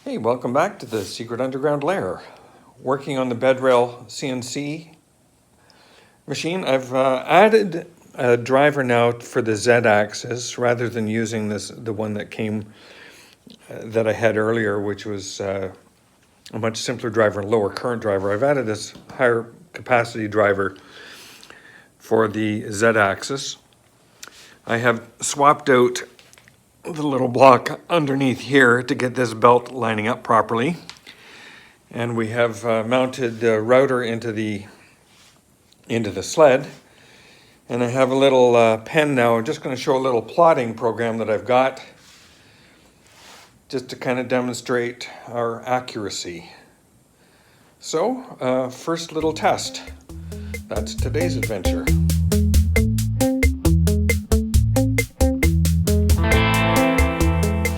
Hey, welcome back to the Secret Underground Lair. Working on the BedrailCNC machine. I've added a driver now for the Z-axis rather than using the one that came that I had earlier, which was a much simpler driver and lower current driver. I've added this higher capacity driver for the Z-axis. I have swapped out the little block underneath here to get this belt lining up properly. And we have mounted the router into the sled. And I have a little pen now. I'm just going to show a little plotting program that I've got just to kind of demonstrate our accuracy. So, first little test. That's today's adventure.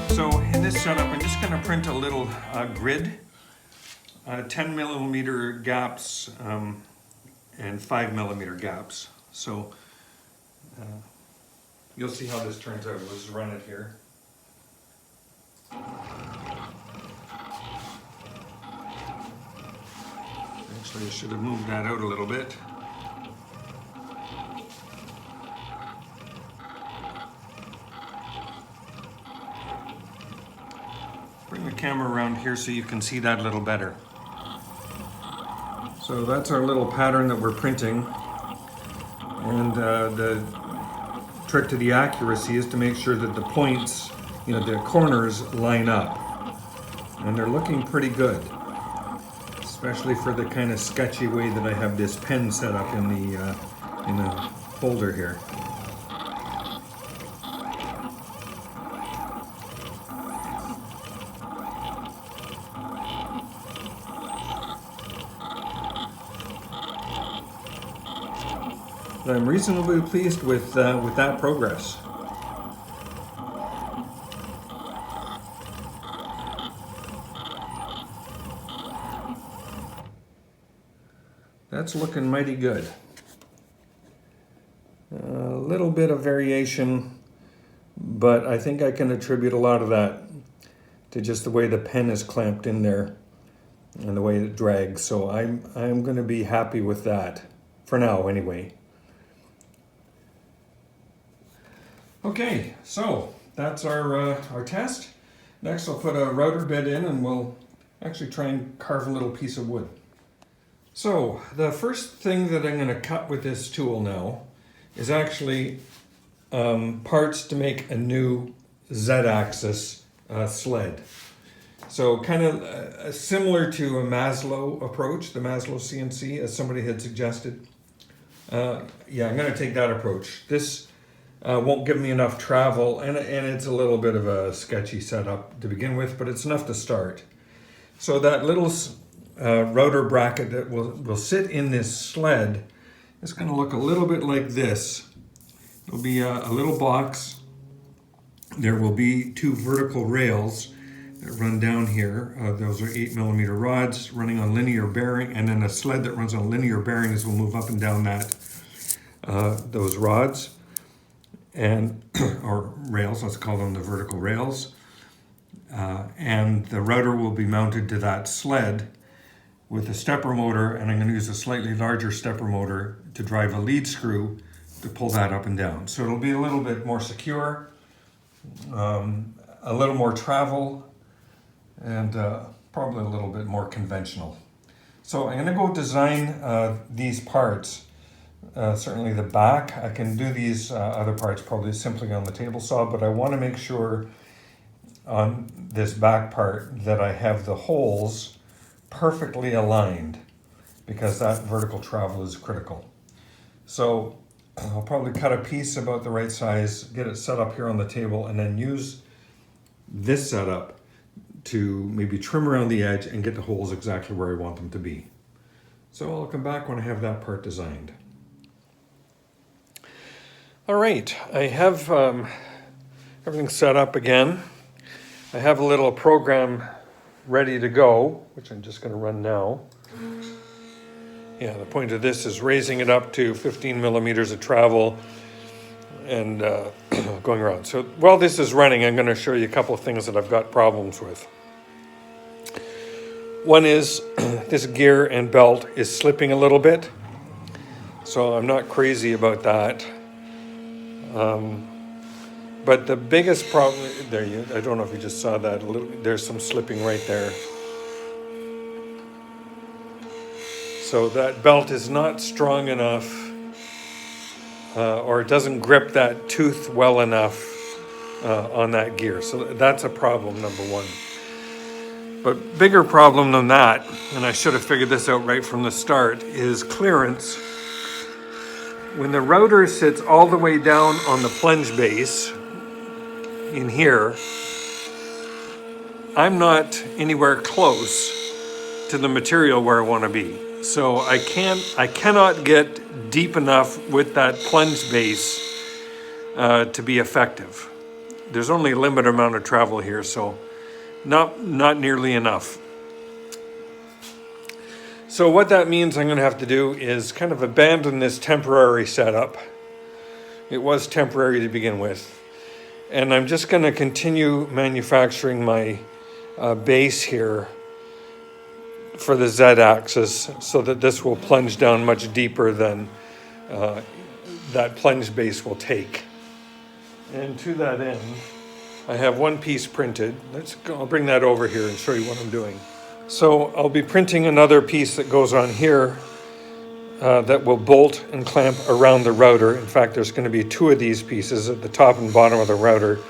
So in this setup, I'm just going to print a little grid, 10 millimeter gaps and 5 millimeter gaps. So you'll see how this turns out. Let's run it here. Actually, I should have moved that out a little bit. Bring the camera around here so you can see that a little better. So that's our little pattern that we're printing. And the trick to the accuracy is to make sure that the points, the corners line up. And they're looking pretty good, especially for the kind of sketchy way that I have this pen set up in the holder here. But I'm reasonably pleased with that progress. That's looking mighty good. A little bit of variation, but I think I can attribute a lot of that to just the way the pen is clamped in there and the way it drags. So I'm going to be happy with that for now, anyway. Okay, so that's our test. Next, I'll put a router bit in, and we'll actually try and carve a little piece of wood. So the first thing that I'm going to cut with this tool now is actually parts to make a new Z-axis sled. So kind of similar to a Maslow approach, the Maslow CNC, as somebody had suggested. Yeah, I'm going to take that approach. This won't give me enough travel, and it's a little bit of a sketchy setup to begin with, but it's enough to start. So that little router bracket that will sit in this sled is going to look a little bit like this. It'll be a little box. There will be two vertical rails that run down here. Those are 8 millimeter rods running on linear bearing, and then a sled that runs on linear bearings will move up and down those rods. And or rails, let's call them the vertical rails. And the router will be mounted to that sled with a stepper motor, and I'm going to use a slightly larger stepper motor to drive a lead screw to pull that up and down. So it'll be a little bit more secure, a little more travel, and probably a little bit more conventional. So I'm going to go design these parts. Certainly the back, I can do these other parts probably simply on the table saw, but I want to make sure on this back part that I have the holes perfectly aligned, because that vertical travel is critical. So I'll probably cut a piece about the right size, get it set up here on the table, and then use this setup to maybe trim around the edge and get the holes exactly where I want them to be. So I'll come back when I have that part designed. All right, I have everything set up again. I have a little program ready to go, which I'm just going to run now. Yeah, the point of this is raising it up to 15 millimeters of travel and going around. So while this is running, I'm going to show you a couple of things that I've got problems with. One is this gear and belt is slipping a little bit, so I'm not crazy about that. But the biggest problem, I don't know if you just saw that, there's some slipping right there. So that belt is not strong enough, or it doesn't grip that tooth well enough on that gear. So that's a problem, number one. But bigger problem than that, and I should have figured this out right from the start, is clearance. When the router sits all the way down on the plunge base in here, I'm not anywhere close to the material where I want to be. So I cannot get deep enough with that plunge base to be effective. There's only a limited amount of travel here, so not nearly enough. So what that means I'm going to have to do is kind of abandon this temporary setup. It was temporary to begin with. And I'm just going to continue manufacturing my base here for the Z-axis so that this will plunge down much deeper than that plunge base will take. And to that end, I have one piece printed. I'll bring that over here and show you what I'm doing. So I'll be printing another piece that goes on here that will bolt and clamp around the router. In fact, there's going to be two of these pieces at the top and bottom of the router.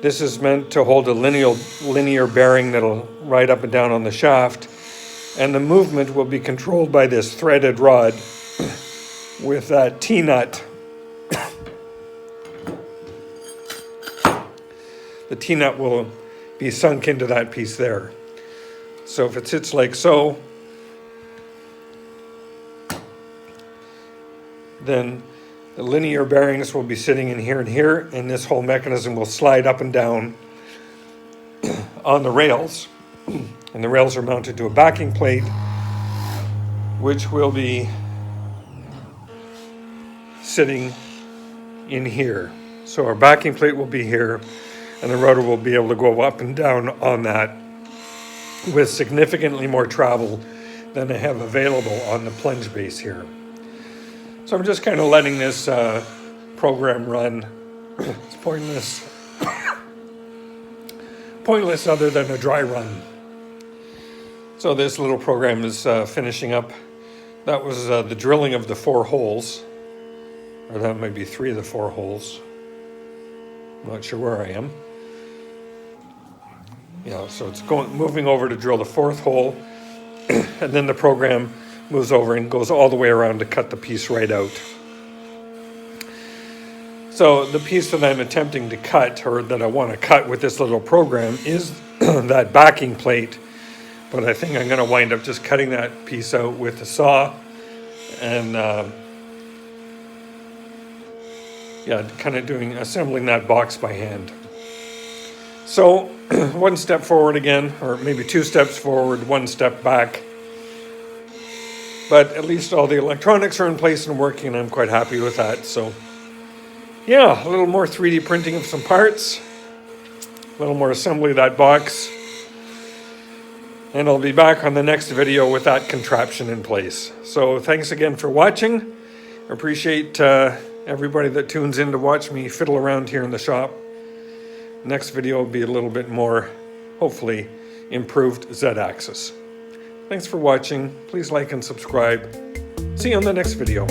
This is meant to hold a linear bearing that'll ride up and down on the shaft, and the movement will be controlled by this threaded rod with that T-nut. The T-nut will be sunk into that piece there. So if it sits like so, then the linear bearings will be sitting in here and here, and this whole mechanism will slide up and down on the rails. And the rails are mounted to a backing plate, which will be sitting in here. So our backing plate will be here, and the rotor will be able to go up and down on that with significantly more travel than I have available on the plunge base here. So I'm just kind of letting this program run. It's pointless. Pointless other than a dry run. So this little program is finishing up. That was the drilling of the 4 holes. Or that might be 3 of the 4 holes. I'm not sure where I am. Yeah, so it's moving over to drill the 4th hole. And then the program moves over and goes all the way around to cut the piece right out. So the piece that I'm attempting to cut, or that I want to cut with this little program, is that backing plate. But I think I'm going to wind up just cutting that piece out with the saw and kind of assembling that box by hand. So 1 step forward again, or maybe 2 steps forward, 1 step back. But at least all the electronics are in place and working, and I'm quite happy with that. So yeah, a little more 3D printing of some parts, a little more assembly of that box, and I'll be back on the next video with that contraption in place. So thanks again for watching. I appreciate everybody that tunes in to watch me fiddle around here in the shop. Next video will be a little bit more, hopefully, improved Z-axis. Thanks for watching. Please like and subscribe. See you on the next video.